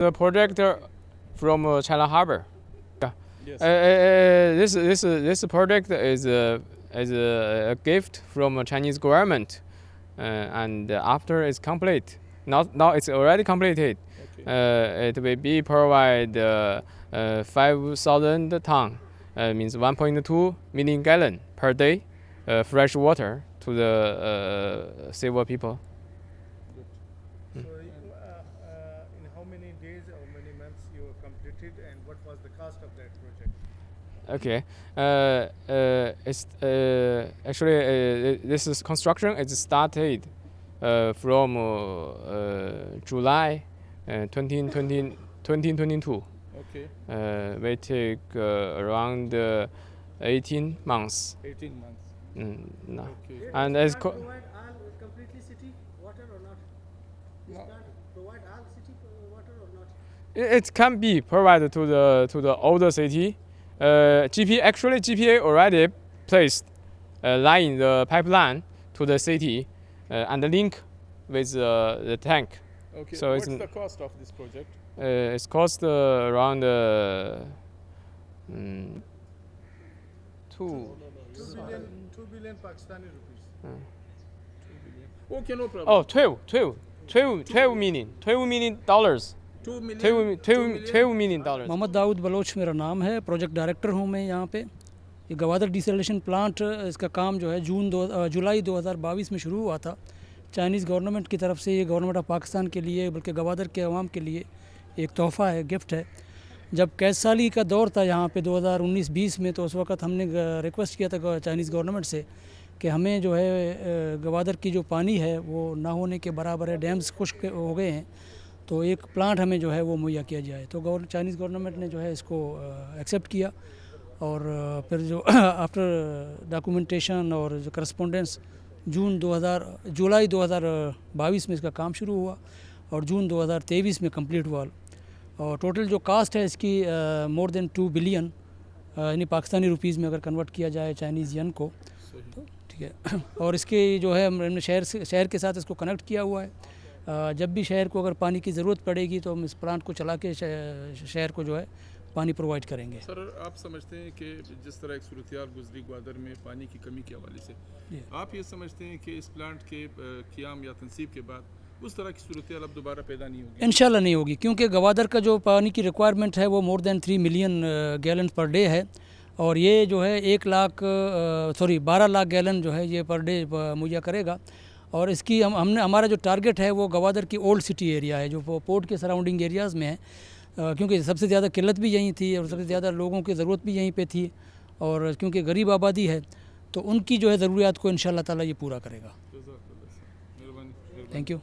The project from China Harbor. Yeah. Yes. This project is a gift from Chinese government, and after it's complete, now it's already completed. Okay. It will be provide 5,000 ton, means 1.2 million gallon per day, fresh water to the civil people. So, in how many days or many months you completed, and what was the cost of that project? Okay. It's actually this is construction. It started from July 2022. Okay. We take around 18 months. 18 months. No. Okay. And Does it's plant provide all completely city water or not? Does No. plant provide all city water or not? it can be provided to the older city. GPA already placed line the pipeline to the city and link with the tank. Okay. So What's it's the cost of this project? It's cost around 2 2 billion Pakistani rupees. Hmm. 2 billion. Okay, no problem. oh 12 million dollars. 2 million. 12 million dollars. Mohammad Dawood Baloch मेरा नाम है, project director हूँ मैं यहाँ पे। ये Gwadar desalination plant, इसका काम जो है जुलाई 2022 में शुरू हुआ था। चाइनीज़ गवर्नमेंट की तरफ से ये गवर्नमेंट ऑफ पाकिस्तान के लिए, बल्कि गवादर के अवाम के लिए एक तोहफ़ा है, गिफ्ट है। जब कैद साली का दौर था यहाँ पे 2019-20 में, तो उस वक्त हमने रिक्वेस्ट किया था चाइनीज़ गवर्नमेंट से कि हमें जो है गवादर की जो पानी है वो ना होने के बराबर है, डैम्स खुश्क हो गए हैं, तो एक प्लांट हमें जो है वो मुहैया किया जाए। तो चाइनीज़ गवर्नमेंट ने जो है इसको एक्सेप्ट किया, और फिर जो आफ्टर डॉक्यूमेंटेशन और जो करस्पॉन्डेंस जुलाई 2022 में इसका काम शुरू हुआ और जून 2023 में कंप्लीट हुआ। और टोटल जो कास्ट है इसकी मोर देन 2 बिलियन, यानी पाकिस्तानी रुपीज़ में अगर कन्वर्ट किया जाए चाइनीज़ यन को, तो ठीक है। और इसके जो है हमने शहर के साथ इसको कनेक्ट किया हुआ है। जब भी शहर को अगर पानी की ज़रूरत पड़ेगी तो हम इस प्लांट को चला के शहर को जो है पानी प्रोवाइड करेंगे। सर, आप समझते हैं कि जिस तरह एक सूरत-ए-हाल गुजरी ग्वादर में पानी की कमी के हवाले से, आप ये समझते हैं कि इस प्लांट के क़याम या तनसीब के बाद उस तरह की सूरत-ए-हाल अब दोबारा पैदा नहीं होगी? इंशाल्लाह नहीं होगी, क्योंकि गवादर का जो पानी की रिक्वायरमेंट है वो more than 3 million gallon per day है, और ये जो है 12 लाख गैलन जो है ये पर डे मुहैया करेगा। और इसकी हमारा जो टारगेट है वो गवादर की ओल्ड सिटी एरिया है, जो पोर्ट के सराउंडिंग एरियाज़ में है, क्योंकि सबसे ज़्यादा किल्लत भी यहीं थी और सबसे ज़्यादा लोगों की ज़रूरत भी यहीं पे थी, और क्योंकि गरीब आबादी है तो उनकी जो है ज़रूरियात को इंशाल्लाह ताला ये पूरा करेगा। मेहरबानी। Thank you.